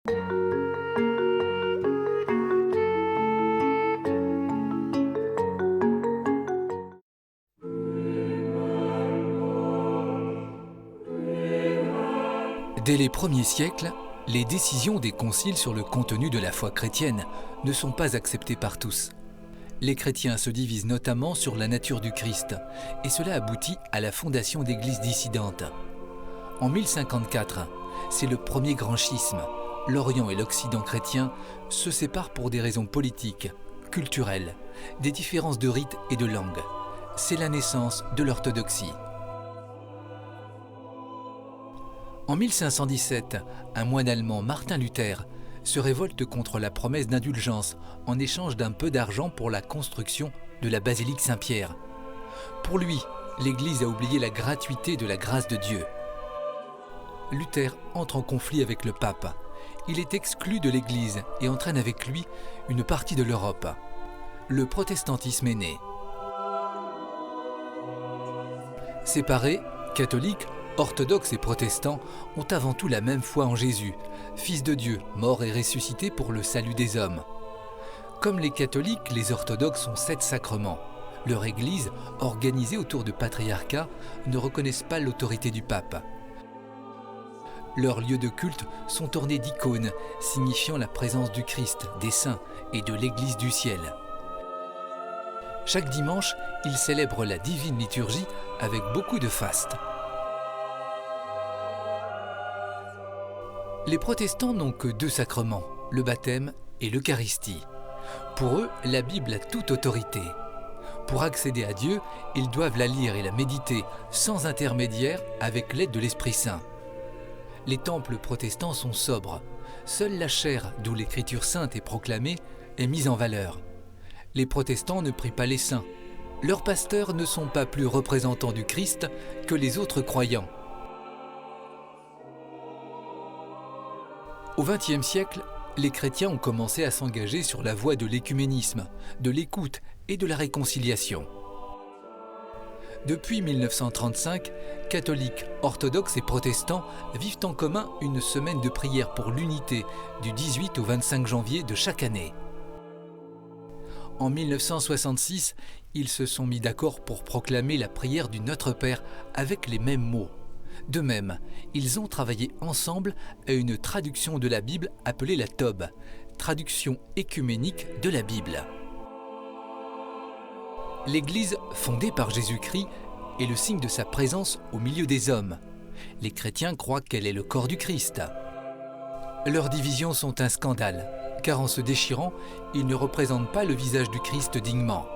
Dès les premiers siècles, les décisions des conciles sur le contenu de la foi chrétienne ne sont pas acceptées par tous. Les chrétiens se divisent notamment sur la nature du Christ, et cela aboutit à la fondation d'églises dissidentes. En 1054, c'est le premier grand schisme. L'Orient et l'Occident chrétien se séparent pour des raisons politiques, culturelles, des différences de rites et de langue. C'est la naissance de l'orthodoxie. En 1517, un moine allemand, Martin Luther, se révolte contre la promesse d'indulgence en échange d'un peu d'argent pour la construction de la basilique Saint-Pierre. Pour lui, l'Église a oublié la gratuité de la grâce de Dieu. Luther entre en conflit avec le pape. Il est exclu de l'Église et entraîne avec lui une partie de l'Europe. Le protestantisme est né. Séparés, catholiques, orthodoxes et protestants ont avant tout la même foi en Jésus, Fils de Dieu, mort et ressuscité pour le salut des hommes. Comme les catholiques, les orthodoxes ont 7 sacrements. Leur Église, organisée autour de patriarcats, ne reconnaissent pas l'autorité du pape. Leurs lieux de culte sont ornés d'icônes, signifiant la présence du Christ, des saints et de l'Église du ciel. Chaque dimanche, ils célèbrent la divine liturgie avec beaucoup de faste. Les protestants n'ont que 2 sacrements, le baptême et l'Eucharistie. Pour eux, la Bible a toute autorité. Pour accéder à Dieu, ils doivent la lire et la méditer sans intermédiaire avec l'aide de l'Esprit Saint. Les temples protestants sont sobres. Seule la chaire, d'où l'écriture sainte est proclamée, est mise en valeur. Les protestants ne prient pas les saints. Leurs pasteurs ne sont pas plus représentants du Christ que les autres croyants. Au XXe siècle, les chrétiens ont commencé à s'engager sur la voie de l'écuménisme, de l'écoute et de la réconciliation. Depuis 1935, catholiques, orthodoxes et protestants vivent en commun une semaine de prière pour l'unité du 18 au 25 janvier de chaque année. En 1966, ils se sont mis d'accord pour proclamer la prière du Notre Père avec les mêmes mots. De même, ils ont travaillé ensemble à une traduction de la Bible appelée la Tobe, traduction écuménique de la Bible. L'Église, fondée par Jésus-Christ, est le signe de sa présence au milieu des hommes. Les chrétiens croient qu'elle est le corps du Christ. Leurs divisions sont un scandale, car en se déchirant, ils ne représentent pas le visage du Christ dignement.